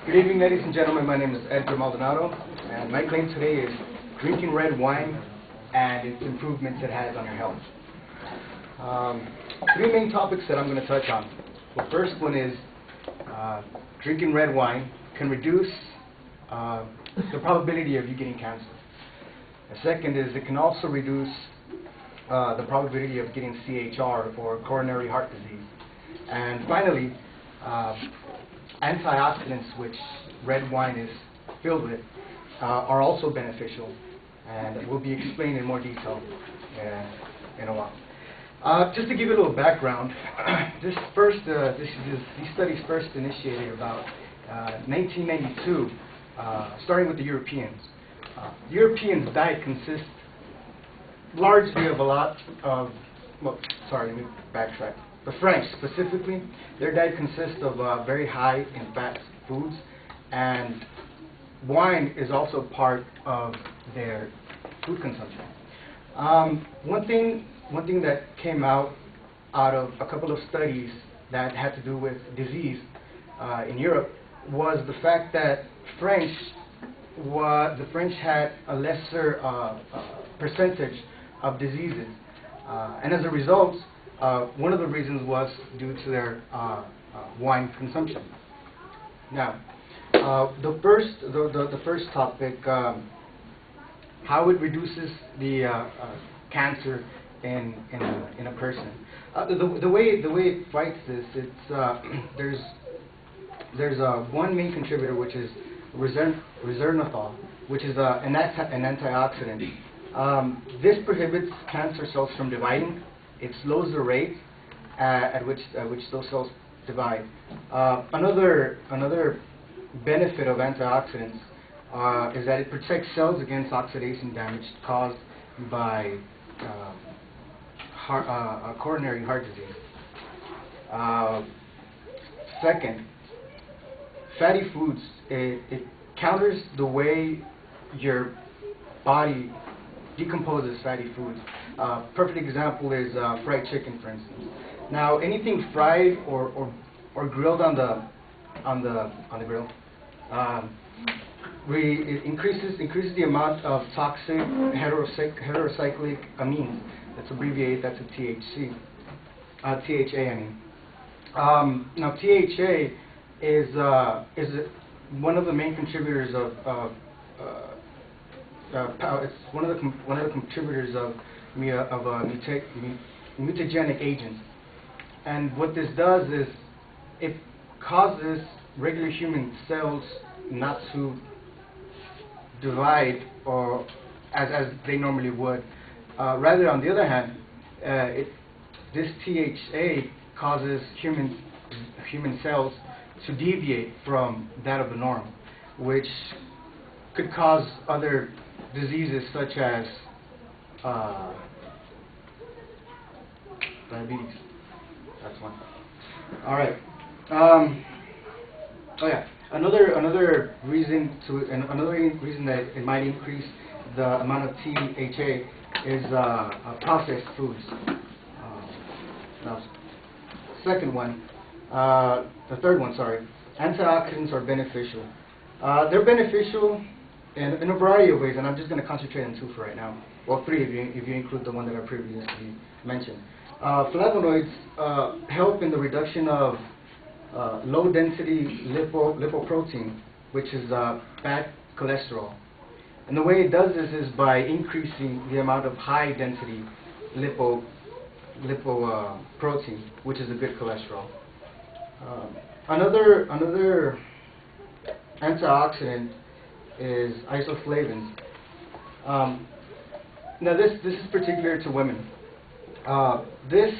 Good evening, ladies and gentlemen. My name is Edgar Maldonado, and my claim today is drinking red wine and its improvements it has on your health. Three main topics that I'm going to touch on. The first one is drinking red wine can reduce the probability of you getting cancer. The second is it can also reduce the probability of getting CHR, or coronary heart disease. And finally, antioxidants, which red wine is filled with, are also beneficial, and will be explained in more detail in a while. Just to give you a little background, these studies first initiated about 1992, starting with the Europeans. The Europeans' diet consists largely of let me backtrack. The French, specifically, their diet consists of very high in fat foods, and wine is also part of their food consumption. One thing that came out of a couple of studies that had to do with disease in Europe was the fact that the French had a lesser percentage of diseases, and as a result, one of the reasons was due to their wine consumption. Now, the first topic, how it reduces the cancer in a person. The way it fights this, there's one main contributor, which is resveratrol, which is an antioxidant. This prohibits cancer cells from dividing. It slows the rate at which those cells divide. Another benefit of antioxidants is that it protects cells against oxidation damage caused by coronary heart disease. Second, fatty foods. It counters the way your body decomposes fatty foods. Perfect example is fried chicken, for instance. Now, anything fried or grilled on the grill, it increases the amount of toxic heterocyclic amines. That's abbreviated. That's a THC. THA, I mean. Now, THA is one of the main contributors it's one of the contributors of mutagenic agents, and what this does is it causes regular human cells not to divide or as they normally would. Rather, on the other hand, this THA causes human cells to deviate from that of the norm, which could cause other diseases such as diabetes. That's one. All right. Another reason that it might increase the amount of THA is processed foods. Now, the third one. Sorry. Antioxidants are beneficial. They're beneficial in a variety of ways, and I'm just going to concentrate on two for right now. Well, three if you include the one that I previously mentioned. Flavonoids help in the reduction of low-density lipoprotein, which is bad cholesterol. And the way it does this is by increasing the amount of high-density lipoprotein, which is a good cholesterol. Another antioxidant is isoflavones. Now this is particular to women. This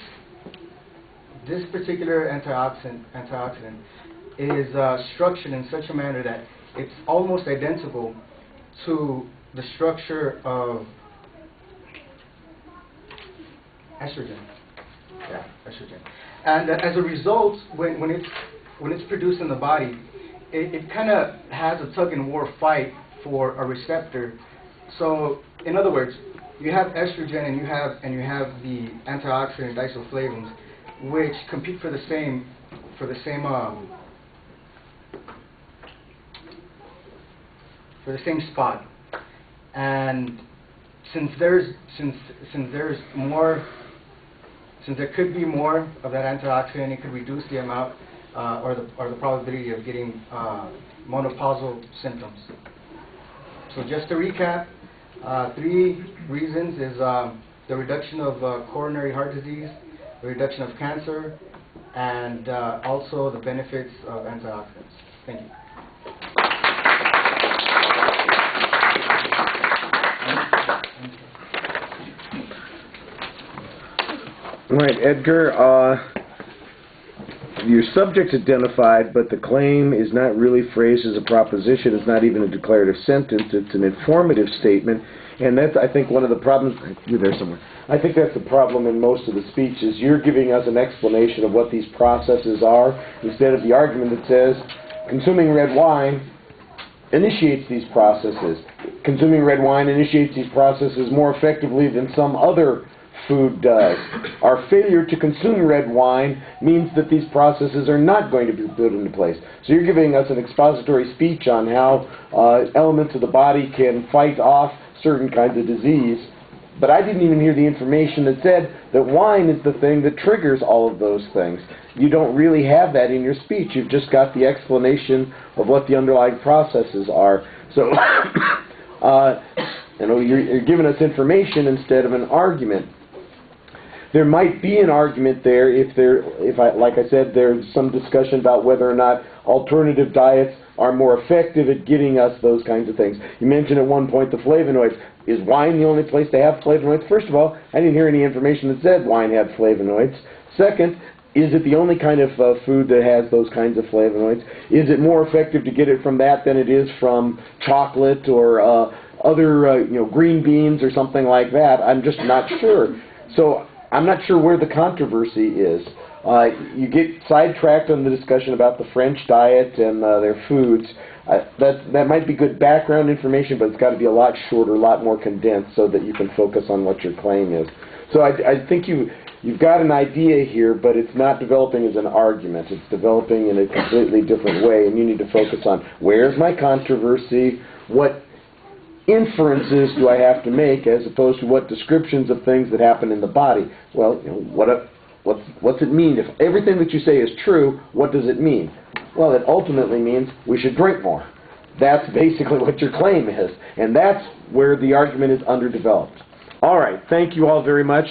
particular antioxidant is structured in such a manner that it's almost identical to the structure of estrogen. Yeah, estrogen. And as a result, when it's produced in the body, it kind of has a tug-and-war fight for a receptor. So, in other words, you have estrogen and you have the antioxidant isoflavones, which compete for the same for the same spot. And since there could be more of that antioxidant, it could reduce the amount or the probability of getting menopausal symptoms. So just to recap, 3 reasons is the reduction of coronary heart disease, the reduction of cancer, and also the benefits of antioxidants. Thank you. All right, Edgar, your subject's identified, but the claim is not really phrased as a proposition. It's not even a declarative sentence. It's an informative statement, and that's, I think, one of the problems. You're there somewhere. I think that's the problem in most of the speeches. You're giving us an explanation of what these processes are instead of the argument that says consuming red wine initiates these processes. Consuming red wine initiates these processes more effectively than some other food does. Our failure to consume red wine means that these processes are not going to be put into place. So you're giving us an expository speech on how elements of the body can fight off certain kinds of disease, but I didn't even hear the information that said that wine is the thing that triggers all of those things. You don't really have that in your speech. You've just got the explanation of what the underlying processes are. So you're giving us information instead of an argument. There might be an argument there like I said, there's some discussion about whether or not alternative diets are more effective at getting us those kinds of things. You mentioned at one point the flavonoids. Is wine the only place to have flavonoids? First of all, I didn't hear any information that said wine had flavonoids. Second, is it the only kind of food that has those kinds of flavonoids? Is it more effective to get it from that than it is from chocolate or other green beans or something like that? I'm just not sure. So I'm not sure where the controversy is. You get sidetracked on the discussion about the French diet and their foods. That might be good background information, but it's got to be a lot shorter, a lot more condensed so that you can focus on what your claim is. So I think you've got an idea here, but it's not developing as an argument. It's developing in a completely different way, and you need to focus on where's my controversy, what inferences do I have to make, as opposed to what descriptions of things that happen in the body. Well, what's it mean? If everything that you say is true, what does it mean? Well, it ultimately means we should drink more. That's basically what your claim is, and that's where the argument is underdeveloped. All right, thank you all very much.